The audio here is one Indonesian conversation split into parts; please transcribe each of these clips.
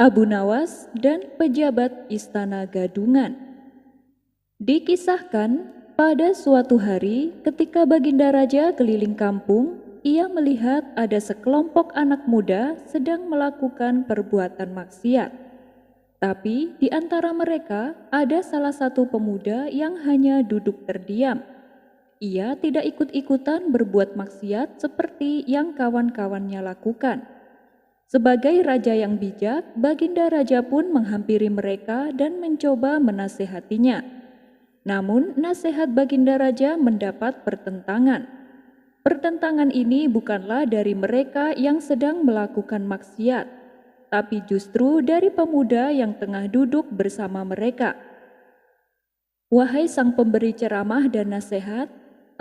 Abu Nawas dan pejabat Istana Gadungan. Dikisahkan, pada suatu hari ketika Baginda Raja keliling kampung, ia melihat ada sekelompok anak muda sedang melakukan perbuatan maksiat. Tapi di antara mereka ada salah satu pemuda yang hanya duduk terdiam. Ia tidak ikut-ikutan berbuat maksiat seperti yang kawan-kawannya lakukan. Sebagai raja yang bijak, Baginda Raja pun menghampiri mereka dan mencoba menasehatinya. Namun, nasihat Baginda Raja mendapat pertentangan. Pertentangan ini bukanlah dari mereka yang sedang melakukan maksiat, tapi justru dari pemuda yang tengah duduk bersama mereka. Wahai sang pemberi ceramah dan nasihat,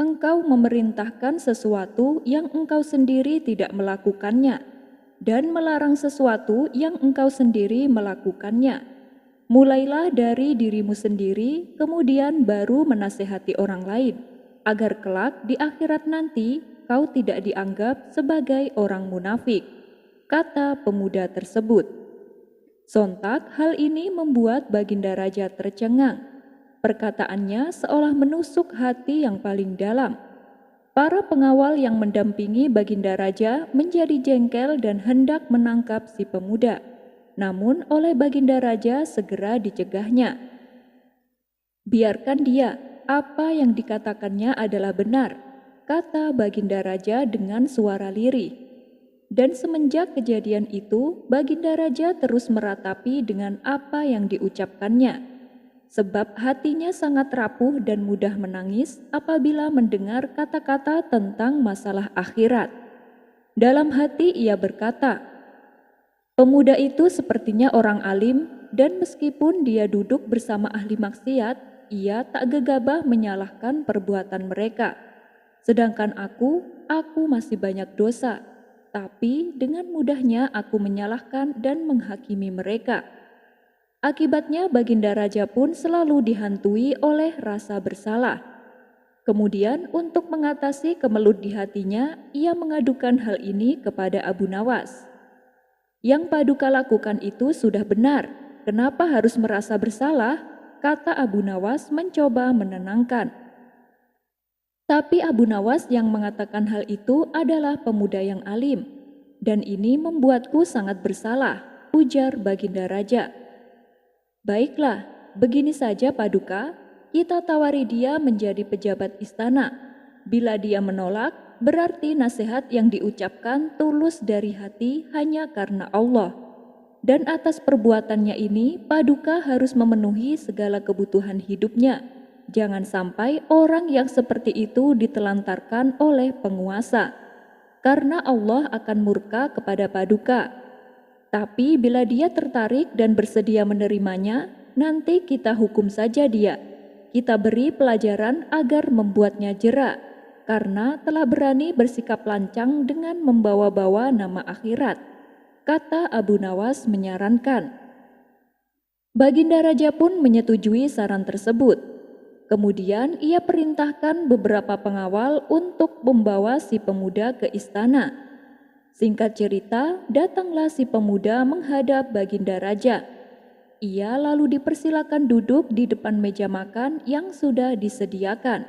engkau memerintahkan sesuatu yang engkau sendiri tidak melakukannya, dan melarang sesuatu yang engkau sendiri melakukannya. Mulailah dari dirimu sendiri, kemudian baru menasehati orang lain, agar kelak di akhirat nanti kau tidak dianggap sebagai orang munafik, kata pemuda tersebut. Sontak hal ini membuat Baginda Raja tercengang. Perkataannya seolah menusuk hati yang paling dalam. Para pengawal yang mendampingi Baginda Raja menjadi jengkel dan hendak menangkap si pemuda. Namun oleh Baginda Raja segera dicegahnya. Biarkan dia, apa yang dikatakannya adalah benar, kata Baginda Raja dengan suara lirih. Dan semenjak kejadian itu, Baginda Raja terus meratapi dengan apa yang diucapkannya. Sebab hatinya sangat rapuh dan mudah menangis apabila mendengar kata-kata tentang masalah akhirat. Dalam hati ia berkata, pemuda itu sepertinya orang alim dan meskipun dia duduk bersama ahli maksiat, ia tak gegabah menyalahkan perbuatan mereka. Sedangkan aku masih banyak dosa, tapi dengan mudahnya aku menyalahkan dan menghakimi mereka. Akibatnya Baginda Raja pun selalu dihantui oleh rasa bersalah. Kemudian untuk mengatasi kemelut di hatinya, ia mengadukan hal ini kepada Abu Nawas. Yang Paduka lakukan itu sudah benar, kenapa harus merasa bersalah? Kata Abu Nawas mencoba menenangkan. Tapi Abu Nawas yang mengatakan hal itu adalah pemuda yang alim, dan ini membuatku sangat bersalah, ujar Baginda Raja. Baiklah, begini saja Paduka, kita tawari dia menjadi pejabat istana. Bila dia menolak, berarti nasihat yang diucapkan tulus dari hati hanya karena Allah. Dan atas perbuatannya ini, Paduka harus memenuhi segala kebutuhan hidupnya. Jangan sampai orang yang seperti itu ditelantarkan oleh penguasa, karena Allah akan murka kepada Paduka. Tapi bila dia tertarik dan bersedia menerimanya, nanti kita hukum saja dia. Kita beri pelajaran agar membuatnya jera, karena telah berani bersikap lancang dengan membawa-bawa nama akhirat, kata Abu Nawas menyarankan. Baginda Raja pun menyetujui saran tersebut. Kemudian ia perintahkan beberapa pengawal untuk membawa si pemuda ke istana. Singkat cerita, datanglah si pemuda menghadap Baginda Raja. Ia lalu dipersilakan duduk di depan meja makan yang sudah disediakan.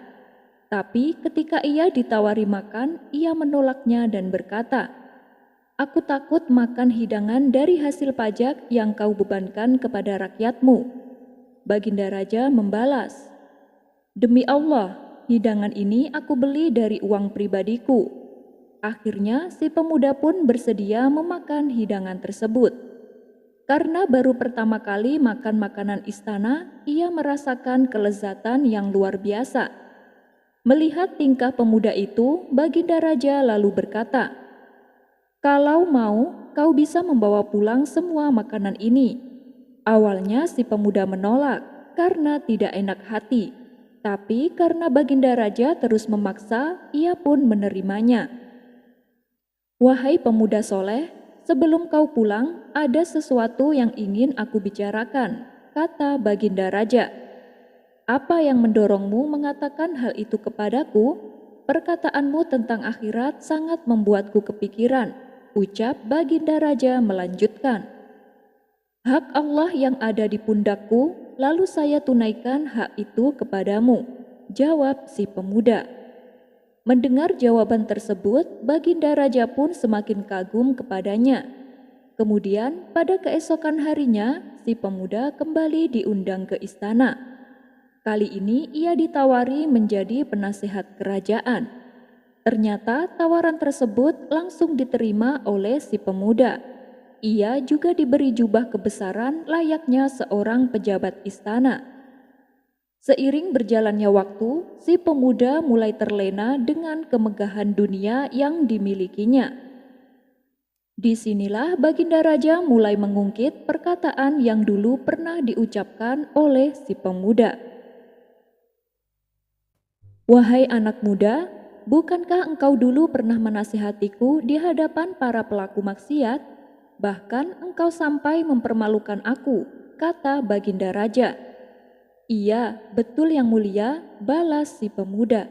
Tapi ketika ia ditawari makan, ia menolaknya dan berkata, aku takut makan hidangan dari hasil pajak yang kau bebankan kepada rakyatmu. Baginda Raja membalas, demi Allah, hidangan ini aku beli dari uang pribadiku. Akhirnya si pemuda pun bersedia memakan hidangan tersebut. Karena baru pertama kali makan makanan istana, ia merasakan kelezatan yang luar biasa. Melihat tingkah pemuda itu, Baginda Raja lalu berkata, kalau mau, kau bisa membawa pulang semua makanan ini. Awalnya si pemuda menolak karena tidak enak hati, tapi karena Baginda Raja terus memaksa, ia pun menerimanya. Wahai pemuda soleh, sebelum kau pulang, ada sesuatu yang ingin aku bicarakan, kata Baginda Raja. Apa yang mendorongmu mengatakan hal itu kepadaku? Perkataanmu tentang akhirat sangat membuatku kepikiran, ucap Baginda Raja melanjutkan. Hak Allah yang ada di pundakku, lalu saya tunaikan hak itu kepadamu, jawab si pemuda. Mendengar jawaban tersebut, Baginda Raja pun semakin kagum kepadanya. Kemudian pada keesokan harinya, si pemuda kembali diundang ke istana. Kali ini ia ditawari menjadi penasehat kerajaan. Ternyata tawaran tersebut langsung diterima oleh si pemuda. Ia juga diberi jubah kebesaran layaknya seorang pejabat istana. Seiring berjalannya waktu, si pemuda mulai terlena dengan kemegahan dunia yang dimilikinya. Disinilah Baginda Raja mulai mengungkit perkataan yang dulu pernah diucapkan oleh si pemuda. Wahai anak muda, bukankah engkau dulu pernah menasihatiku di hadapan para pelaku maksiat? Bahkan engkau sampai mempermalukan aku, kata Baginda Raja. Iya, betul yang mulia, balas si pemuda.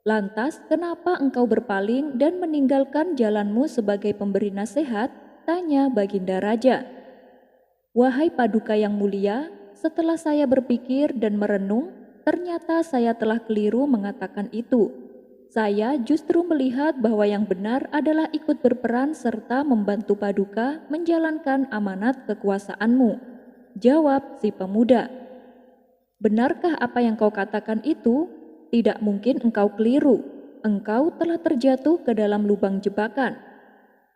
Lantas kenapa engkau berpaling dan meninggalkan jalanmu sebagai pemberi nasihat? Tanya Baginda Raja. Wahai paduka yang mulia, setelah saya berpikir dan merenung, ternyata saya telah keliru mengatakan itu. Saya justru melihat bahwa yang benar adalah ikut berperan serta membantu paduka menjalankan amanat kekuasaanmu. Jawab si pemuda. Benarkah apa yang kau katakan itu? Tidak mungkin engkau keliru. Engkau telah terjatuh ke dalam lubang jebakan.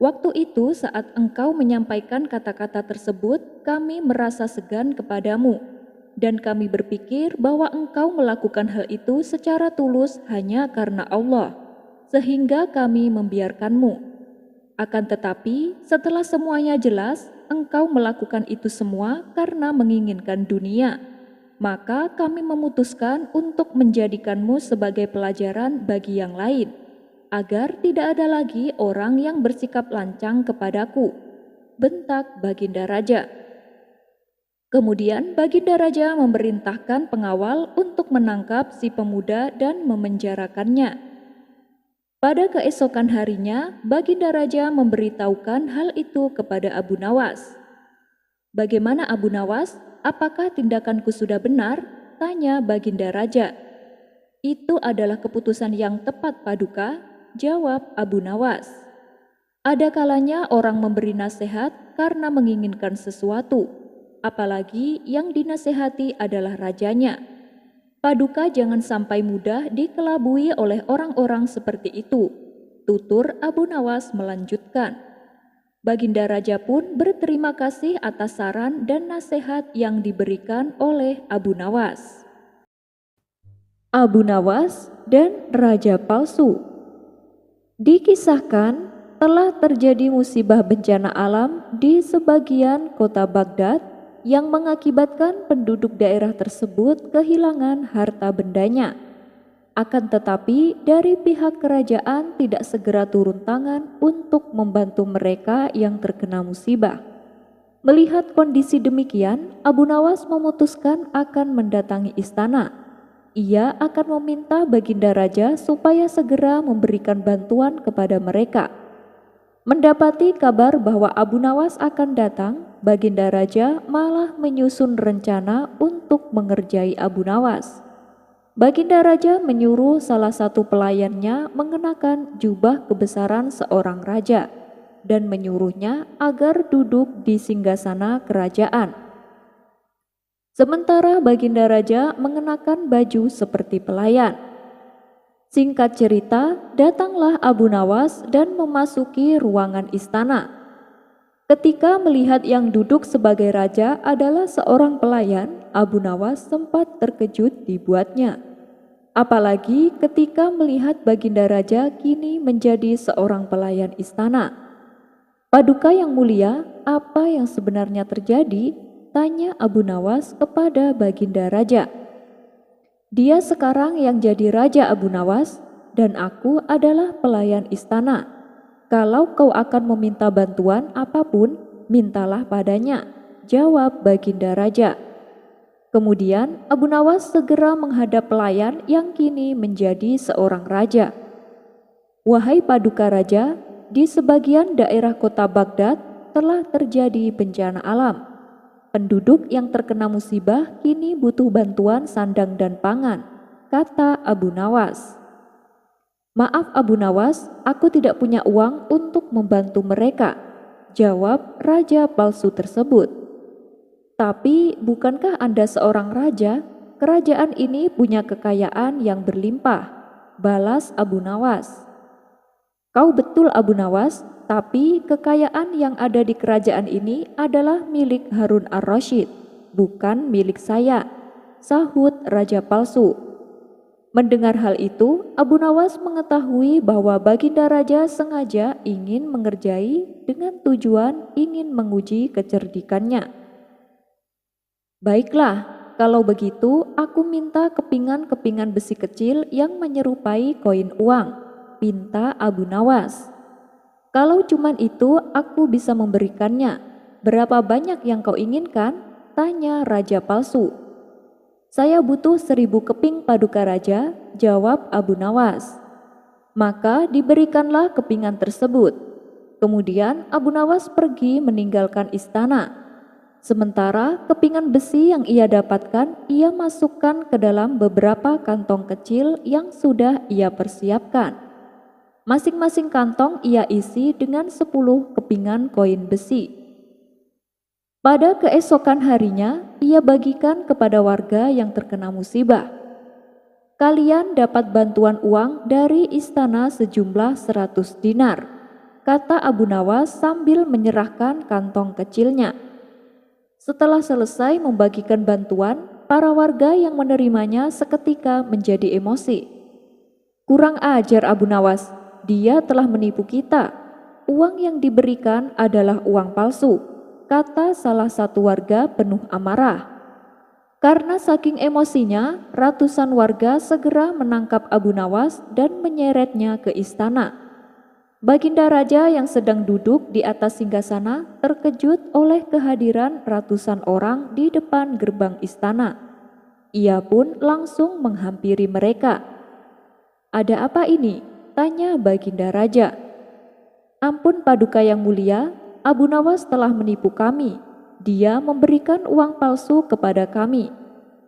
Waktu itu saat engkau menyampaikan kata-kata tersebut, kami merasa segan kepadamu. Dan kami berpikir bahwa engkau melakukan hal itu secara tulus hanya karena Allah, sehingga kami membiarkanmu. Akan tetapi, setelah semuanya jelas, engkau melakukan itu semua karena menginginkan dunia. Maka kami memutuskan untuk menjadikanmu sebagai pelajaran bagi yang lain, agar tidak ada lagi orang yang bersikap lancang kepadaku. Bentak Baginda Raja. Kemudian Baginda Raja memerintahkan pengawal untuk menangkap si pemuda dan memenjarakannya. Pada keesokan harinya, Baginda Raja memberitahukan hal itu kepada Abu Nawas. Bagaimana Abu Nawas? Apakah tindakanku sudah benar? Tanya Baginda Raja. Itu adalah keputusan yang tepat paduka, jawab Abu Nawas. Ada kalanya orang memberi nasihat karena menginginkan sesuatu, apalagi yang dinasehati adalah rajanya. Paduka jangan sampai mudah dikelabui oleh orang-orang seperti itu, tutur Abu Nawas melanjutkan. Baginda Raja pun berterima kasih atas saran dan nasihat yang diberikan oleh Abu Nawas. Abu Nawas dan Raja Palsu. Dikisahkan telah terjadi musibah bencana alam di sebagian kota Baghdad yang mengakibatkan penduduk daerah tersebut kehilangan harta bendanya. Akan tetapi dari pihak kerajaan tidak segera turun tangan untuk membantu mereka yang terkena musibah. Melihat kondisi demikian, Abu Nawas memutuskan akan mendatangi istana. Ia akan meminta Baginda Raja supaya segera memberikan bantuan kepada mereka. Mendapati kabar bahwa Abu Nawas akan datang, Baginda Raja malah menyusun rencana untuk mengerjai Abu Nawas. Baginda Raja menyuruh salah satu pelayannya mengenakan jubah kebesaran seorang raja dan menyuruhnya agar duduk di singgasana kerajaan. Sementara Baginda Raja mengenakan baju seperti pelayan. Singkat cerita, datanglah Abu Nawas dan memasuki ruangan istana. Ketika melihat yang duduk sebagai raja adalah seorang pelayan, Abu Nawas sempat terkejut dibuatnya. Apalagi ketika melihat Baginda Raja kini menjadi seorang pelayan istana. Paduka yang mulia, apa yang sebenarnya terjadi? Tanya Abu Nawas kepada Baginda Raja. Dia sekarang yang jadi raja Abu Nawas, dan aku adalah pelayan istana. Kalau kau akan meminta bantuan apapun, mintalah padanya, jawab Baginda Raja. Kemudian Abu Nawas segera menghadap pelayan yang kini menjadi seorang raja. Wahai paduka raja, di sebagian daerah kota Baghdad telah terjadi bencana alam. Penduduk yang terkena musibah kini butuh bantuan sandang dan pangan, kata Abu Nawas. Maaf Abu Nawas, aku tidak punya uang untuk membantu mereka, jawab raja palsu tersebut. Tapi bukankah Anda seorang raja? Kerajaan ini punya kekayaan yang berlimpah, balas Abu Nawas. Kau betul Abu Nawas, tapi kekayaan yang ada di kerajaan ini adalah milik Harun ar-Rasyid, bukan milik saya, sahut raja palsu. Mendengar hal itu, Abu Nawas mengetahui bahwa Baginda Raja sengaja ingin mengerjai dengan tujuan ingin menguji kecerdikannya. Baiklah, kalau begitu aku minta kepingan-kepingan besi kecil yang menyerupai koin uang, pinta Abu Nawas. Kalau cuman itu aku bisa memberikannya. Berapa banyak yang kau inginkan? Tanya raja palsu. Saya butuh 1000 keping paduka raja, jawab Abu Nawas. Maka diberikanlah kepingan tersebut. Kemudian Abu Nawas pergi meninggalkan istana. Sementara kepingan besi yang ia dapatkan, ia masukkan ke dalam beberapa kantong kecil yang sudah ia persiapkan. Masing-masing kantong ia isi dengan 10 kepingan koin besi. Pada keesokan harinya, ia bagikan kepada warga yang terkena musibah. Kalian dapat bantuan uang dari istana sejumlah 100 dinar, kata Abu Nawas sambil menyerahkan kantong kecilnya. Setelah selesai membagikan bantuan, para warga yang menerimanya seketika menjadi emosi. Kurang ajar Abu Nawas, dia telah menipu kita. Uang yang diberikan adalah uang palsu, kata salah satu warga penuh amarah. Karena saking emosinya, ratusan warga segera menangkap Abu Nawas dan menyeretnya ke istana. Baginda Raja yang sedang duduk di atas singgasana terkejut oleh kehadiran ratusan orang di depan gerbang istana. Ia pun langsung menghampiri mereka. Ada apa ini? Tanya Baginda Raja. Ampun paduka yang mulia, Abu Nawas telah menipu kami. Dia memberikan uang palsu kepada kami.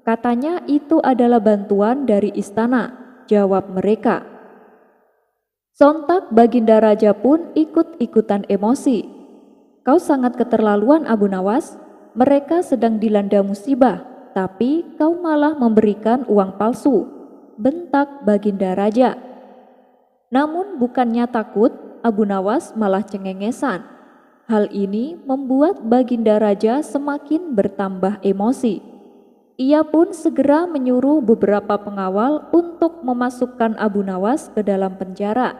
Katanya itu adalah bantuan dari istana, jawab mereka. Sontak Baginda Raja pun ikut-ikutan emosi. Kau sangat keterlaluan Abu Nawas, mereka sedang dilanda musibah, tapi kau malah memberikan uang palsu, bentak Baginda Raja. Namun bukannya takut, Abu Nawas malah cengengesan. Hal ini membuat Baginda Raja semakin bertambah emosi. Ia pun segera menyuruh beberapa pengawal untuk memasukkan Abu Nawas ke dalam penjara.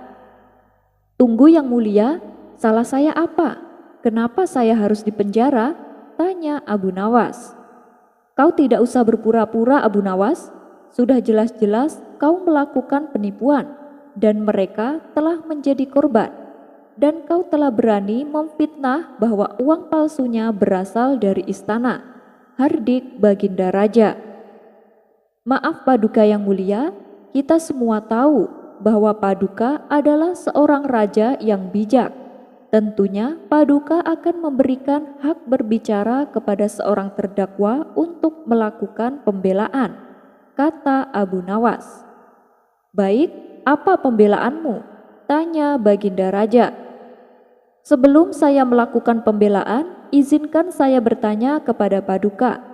Tunggu yang mulia, salah saya apa? Kenapa saya harus dipenjara? Tanya Abu Nawas. Kau tidak usah berpura-pura Abu Nawas, sudah jelas-jelas kau melakukan penipuan dan mereka telah menjadi korban. Dan kau telah berani memfitnah bahwa uang palsunya berasal dari istana, hardik Baginda Raja. Maaf paduka yang mulia, kita semua tahu bahwa paduka adalah seorang raja yang bijak. Tentunya paduka akan memberikan hak berbicara kepada seorang terdakwa untuk melakukan pembelaan, kata Abu Nawas. Baik, apa pembelaanmu? Tanya Baginda Raja. Sebelum saya melakukan pembelaan, izinkan saya bertanya kepada paduka.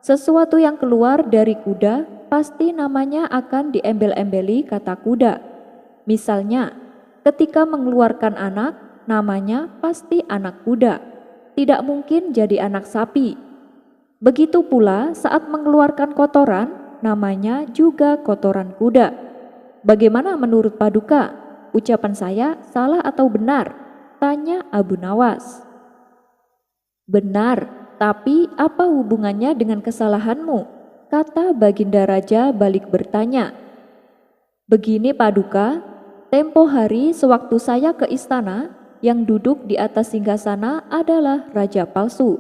Sesuatu yang keluar dari kuda pasti namanya akan diembel-embeli kata kuda. Misalnya, ketika mengeluarkan anak, namanya pasti anak kuda. Tidak mungkin jadi anak sapi. Begitu pula saat mengeluarkan kotoran, namanya juga kotoran kuda. Bagaimana menurut paduka? Ucapan saya salah atau benar? Tanya Abu Nawas. Benar, tapi apa hubungannya dengan kesalahanmu? Kata Baginda Raja balik bertanya. Begini paduka, tempo hari sewaktu saya ke istana, yang duduk di atas singgasana adalah raja palsu.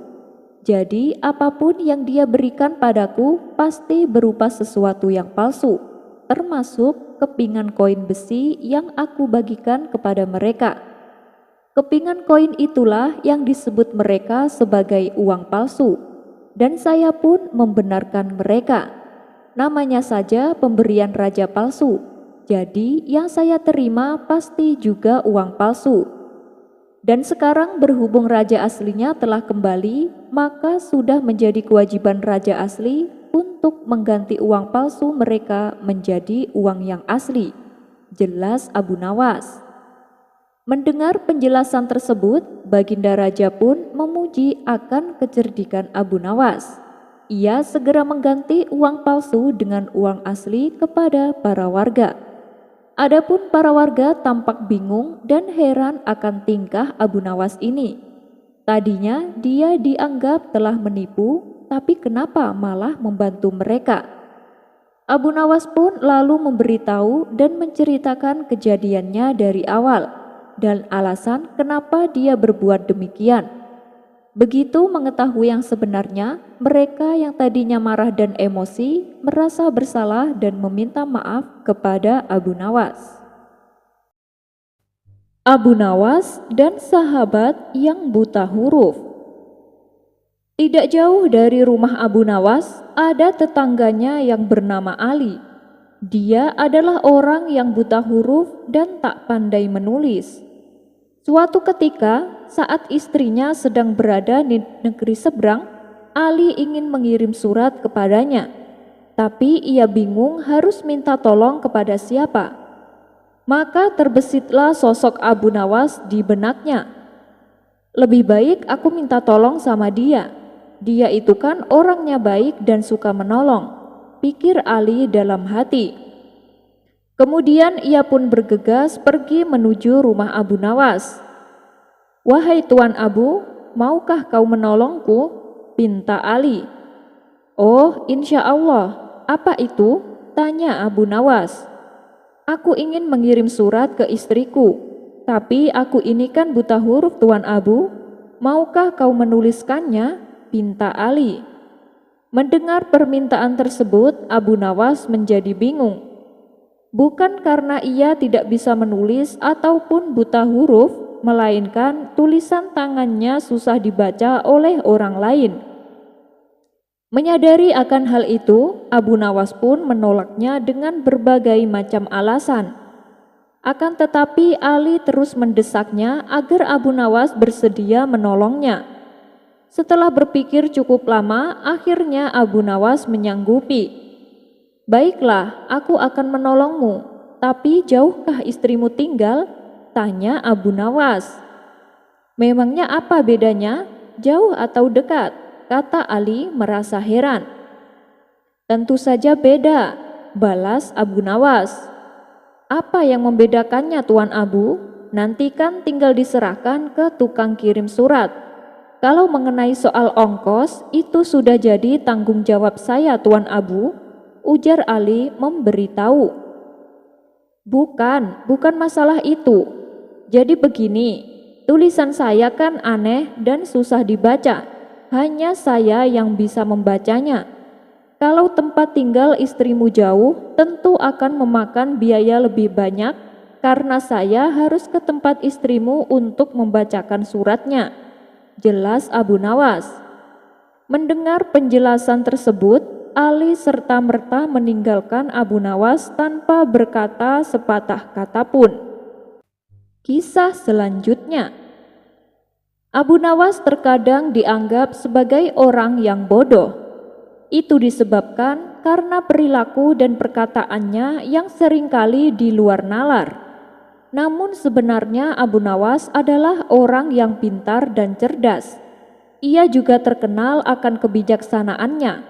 Jadi apapun yang dia berikan padaku pasti berupa sesuatu yang palsu, termasuk kepingan koin besi yang aku bagikan kepada mereka. Kepingan koin itulah yang disebut mereka sebagai uang palsu. dan saya pun membenarkan mereka. Namanya saja pemberian raja palsu, jadi yang saya terima pasti juga uang palsu. Dan sekarang berhubung raja aslinya telah kembali, maka sudah menjadi kewajiban raja asli untuk mengganti uang palsu mereka menjadi uang yang asli, jelas Abu Nawas. Mendengar penjelasan tersebut, Baginda Raja pun memuji akan kecerdikan Abu Nawas. Ia segera mengganti uang palsu dengan uang asli kepada para warga. Adapun para warga tampak bingung dan heran akan tingkah Abu Nawas ini. Tadinya dia dianggap telah menipu, tapi kenapa malah membantu mereka? Abu Nawas pun lalu memberitahu dan menceritakan kejadiannya dari awal dan alasan kenapa dia berbuat demikian. Begitu mengetahui yang sebenarnya, mereka yang tadinya marah dan emosi merasa bersalah dan meminta maaf kepada Abu Nawas. Abu Nawas dan sahabat yang buta huruf. Tidak jauh dari rumah Abu Nawas ada tetangganya yang bernama Ali. Dia adalah orang yang buta huruf dan tak pandai menulis. Suatu ketika, saat istrinya sedang berada di negeri seberang, Ali ingin mengirim surat kepadanya. Tapi ia bingung harus minta tolong kepada siapa. Maka terbesitlah sosok Abu Nawas di benaknya. Lebih baik aku minta tolong sama dia. Dia itu kan orangnya baik dan suka menolong, pikir Ali dalam hati. Kemudian ia pun bergegas pergi menuju rumah Abu Nawas. Wahai Tuan Abu, maukah kau menolongku? Pinta Ali. Oh, insya Allah. Apa itu? Tanya Abu Nawas. Aku ingin mengirim surat ke istriku, tapi aku ini kan buta huruf Tuan Abu. Maukah kau menuliskannya? Pinta Ali. Mendengar permintaan tersebut, Abu Nawas menjadi bingung. Bukan karena ia tidak bisa menulis ataupun buta huruf, melainkan tulisan tangannya susah dibaca oleh orang lain. Menyadari akan hal itu, Abu Nawas pun menolaknya dengan berbagai macam alasan. Akan tetapi Ali terus mendesaknya agar Abu Nawas bersedia menolongnya. Setelah berpikir cukup lama, akhirnya Abu Nawas menyanggupi. Baiklah, aku akan menolongmu, tapi jauhkah istrimu tinggal? Tanya Abu Nawas. Memangnya apa bedanya? Jauh atau dekat? Kata Ali merasa heran. Tentu saja beda, balas Abu Nawas. Apa yang membedakannya Tuan Abu? Nanti kan tinggal diserahkan ke tukang kirim surat. Kalau mengenai soal ongkos, itu sudah jadi tanggung jawab saya Tuan Abu, ujar Ali memberitahu. Bukan masalah itu. Jadi begini, tulisan saya kan aneh dan susah dibaca. Hanya saya yang bisa membacanya. Kalau tempat tinggal istrimu jauh, tentu akan memakan biaya lebih banyak karena saya harus ke tempat istrimu untuk membacakan suratnya. Jelas Abu Nawas. Mendengar penjelasan tersebut, Ali serta-merta meninggalkan Abu Nawas tanpa berkata sepatah kata pun. Kisah selanjutnya. Abu Nawas terkadang dianggap sebagai orang yang bodoh. Itu disebabkan karena perilaku dan perkataannya yang seringkali di luar nalar. Namun sebenarnya Abu Nawas adalah orang yang pintar dan cerdas. Ia juga terkenal akan kebijaksanaannya.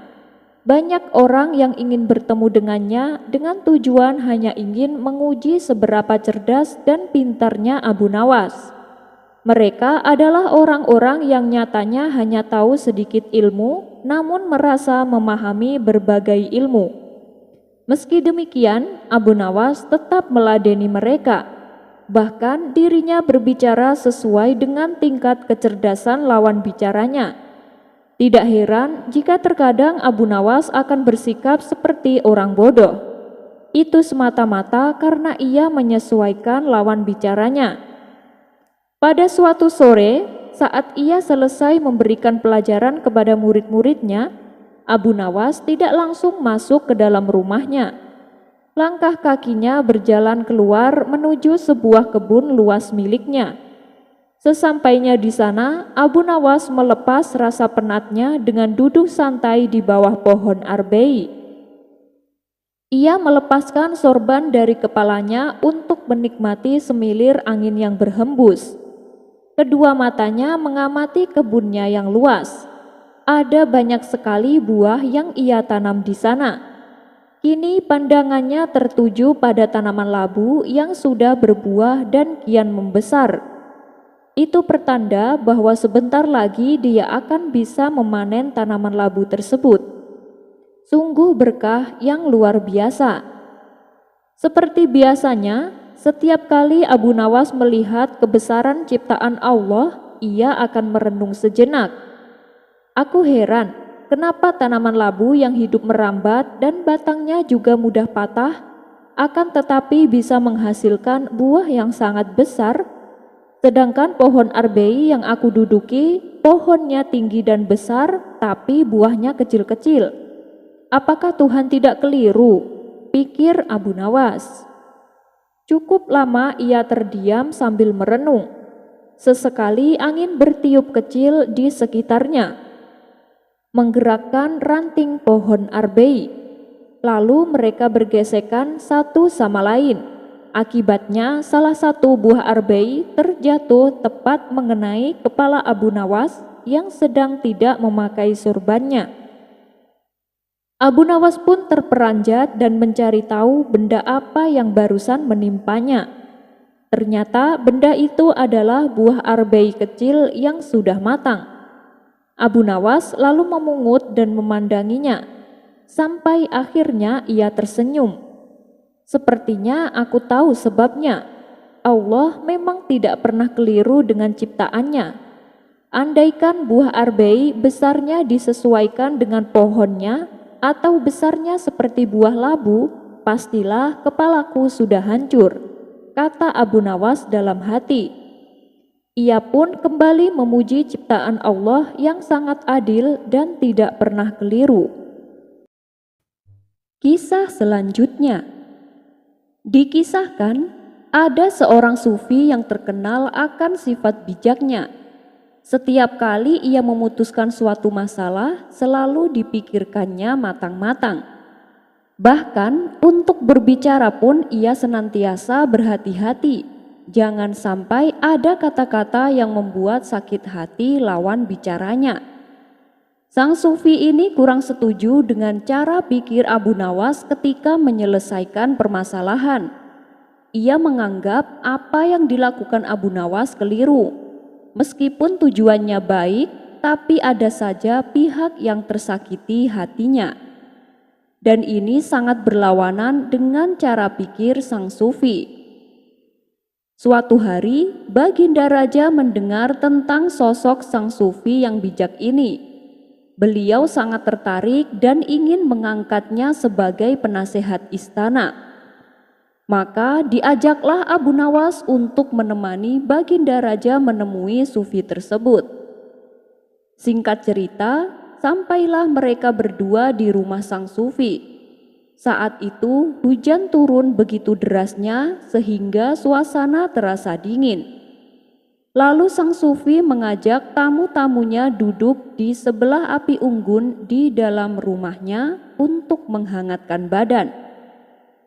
Banyak orang yang ingin bertemu dengannya dengan tujuan hanya ingin menguji seberapa cerdas dan pintarnya Abu Nawas. Mereka adalah orang-orang yang nyatanya hanya tahu sedikit ilmu, namun merasa memahami berbagai ilmu. Meski demikian, Abu Nawas tetap meladeni mereka. Bahkan dirinya berbicara sesuai dengan tingkat kecerdasan lawan bicaranya. Tidak heran jika terkadang Abu Nawas akan bersikap seperti orang bodoh. Itu semata-mata karena ia menyesuaikan lawan bicaranya. Pada suatu sore, saat ia selesai memberikan pelajaran kepada murid-muridnya, Abu Nawas tidak langsung masuk ke dalam rumahnya. Langkah kakinya berjalan keluar menuju sebuah kebun luas miliknya. Sesampainya di sana, Abu Nawas melepas rasa penatnya dengan duduk santai di bawah pohon arbei. Ia melepaskan sorban dari kepalanya untuk menikmati semilir angin yang berhembus. Kedua matanya mengamati kebunnya yang luas. Ada banyak sekali buah yang ia tanam di sana. Kini pandangannya tertuju pada tanaman labu yang sudah berbuah dan kian membesar. Itu pertanda bahwa sebentar lagi dia akan bisa memanen tanaman labu tersebut. Sungguh berkah yang luar biasa. Seperti biasanya, setiap kali Abu Nawas melihat kebesaran ciptaan Allah, ia akan merenung sejenak. Aku heran, kenapa tanaman labu yang hidup merambat dan batangnya juga mudah patah, akan tetapi bisa menghasilkan buah yang sangat besar, sedangkan pohon arbei yang aku duduki, pohonnya tinggi dan besar, tapi buahnya kecil-kecil. Apakah Tuhan tidak keliru? Pikir Abu Nawas. Cukup lama ia terdiam sambil merenung. Sesekali angin bertiup kecil di sekitarnya, menggerakkan ranting pohon arbei. Lalu mereka bergesekan satu sama lain. Akibatnya salah satu buah arbei terjatuh tepat mengenai kepala Abu Nawas yang sedang tidak memakai sorbannya. Abu Nawas pun terperanjat dan mencari tahu benda apa yang barusan menimpanya. Ternyata benda itu adalah buah arbei kecil yang sudah matang. Abu Nawas lalu memungut dan memandanginya, sampai akhirnya ia tersenyum. Sepertinya aku tahu sebabnya. Allah memang tidak pernah keliru dengan ciptaannya. Andaikan buah arbei besarnya disesuaikan dengan pohonnya atau besarnya seperti buah labu, pastilah kepalaku sudah hancur, kata Abu Nawas dalam hati. Ia pun kembali memuji ciptaan Allah yang sangat adil dan tidak pernah keliru. Kisah selanjutnya. Dikisahkan, ada seorang sufi yang terkenal akan sifat bijaknya. Setiap kali ia memutuskan suatu masalah, selalu dipikirkannya matang-matang. Bahkan untuk berbicara pun ia senantiasa berhati-hati. Jangan sampai ada kata-kata yang membuat sakit hati lawan bicaranya. Sang sufi ini kurang setuju dengan cara pikir Abu Nawas ketika menyelesaikan permasalahan. Ia menganggap apa yang dilakukan Abu Nawas keliru. Meskipun tujuannya baik, tapi ada saja pihak yang tersakiti hatinya. Dan ini sangat berlawanan dengan cara pikir sang sufi. Suatu hari, Baginda Raja mendengar tentang sosok sang sufi yang bijak ini. Beliau sangat tertarik dan ingin mengangkatnya sebagai penasehat istana. Maka diajaklah Abu Nawas untuk menemani Baginda Raja menemui sufi tersebut. Singkat cerita, sampailah mereka berdua di rumah sang sufi. Saat itu hujan turun begitu derasnya sehingga suasana terasa dingin. Lalu sang sufi mengajak tamu-tamunya duduk di sebelah api unggun di dalam rumahnya untuk menghangatkan badan.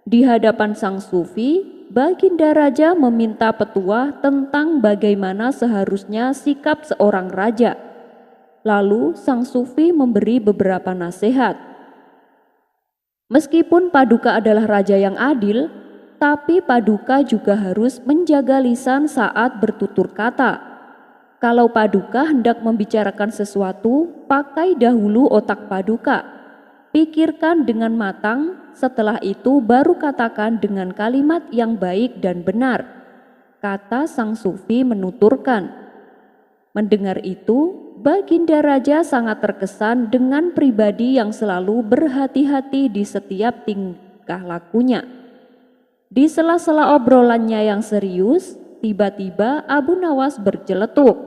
Di hadapan sang sufi, Baginda Raja meminta petuah tentang bagaimana seharusnya sikap seorang raja. Lalu sang sufi memberi beberapa nasihat. Meskipun Paduka adalah raja yang adil, tapi Paduka juga harus menjaga lisan saat bertutur kata. Kalau Paduka hendak membicarakan sesuatu, pakai dahulu otak Paduka. Pikirkan dengan matang, setelah itu baru katakan dengan kalimat yang baik dan benar, kata sang sufi menuturkan. Mendengar itu, Baginda Raja sangat terkesan dengan pribadi yang selalu berhati-hati di setiap tingkah lakunya. Di sela-sela obrolannya yang serius, tiba-tiba Abu Nawas berceletuk.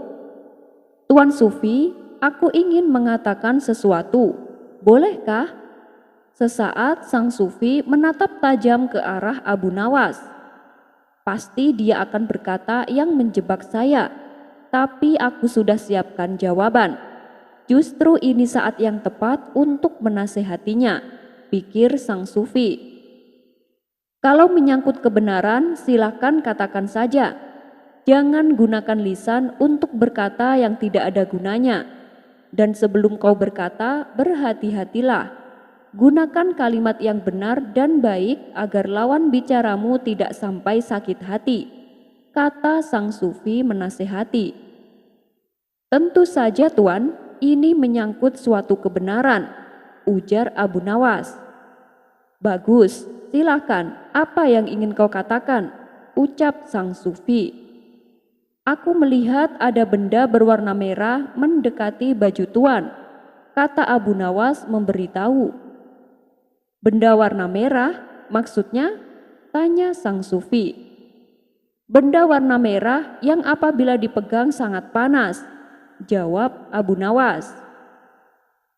Tuan Sufi, aku ingin mengatakan sesuatu. Bolehkah? Sesaat sang Sufi menatap tajam ke arah Abu Nawas. Pasti dia akan berkata yang menjebak saya, tapi aku sudah siapkan jawaban. Justru ini saat yang tepat untuk menasehatinya, pikir sang Sufi. Kalau menyangkut kebenaran, silakan katakan saja. Jangan gunakan lisan untuk berkata yang tidak ada gunanya. Dan sebelum kau berkata, berhati-hatilah. Gunakan kalimat yang benar dan baik agar lawan bicaramu tidak sampai sakit hati, kata sang Sufi menasehati. Tentu saja Tuan, ini menyangkut suatu kebenaran, ujar Abu Nawas. Bagus, silakan, apa yang ingin kau katakan, ucap sang Sufi. Aku melihat ada benda berwarna merah mendekati baju Tuan, kata Abu Nawas memberitahu. Benda warna merah, maksudnya? Tanya sang Sufi. Benda warna merah yang apabila dipegang sangat panas, jawab Abu Nawas.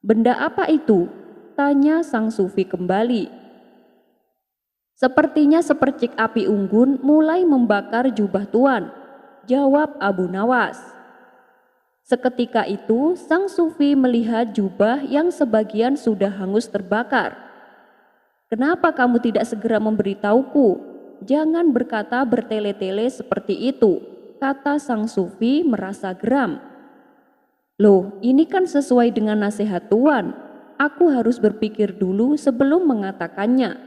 Benda apa itu? Tanya sang Sufi kembali. Sepertinya sepercik api unggun mulai membakar jubah Tuan, jawab Abu Nawas. Seketika itu sang Sufi melihat jubah yang sebagian sudah hangus terbakar. Kenapa kamu tidak segera memberitahuku? Jangan berkata bertele-tele seperti itu, kata sang Sufi merasa geram. Loh, ini kan sesuai dengan nasihat Tuan. Aku harus berpikir dulu sebelum mengatakannya.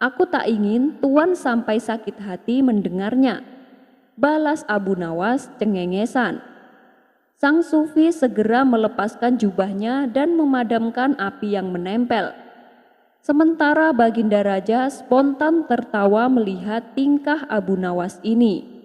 Aku tak ingin Tuan sampai sakit hati mendengarnya, balas Abu Nawas cengengesan. Sang Sufi segera melepaskan jubahnya dan memadamkan api yang menempel. Sementara Baginda Raja spontan tertawa melihat tingkah Abu Nawas ini.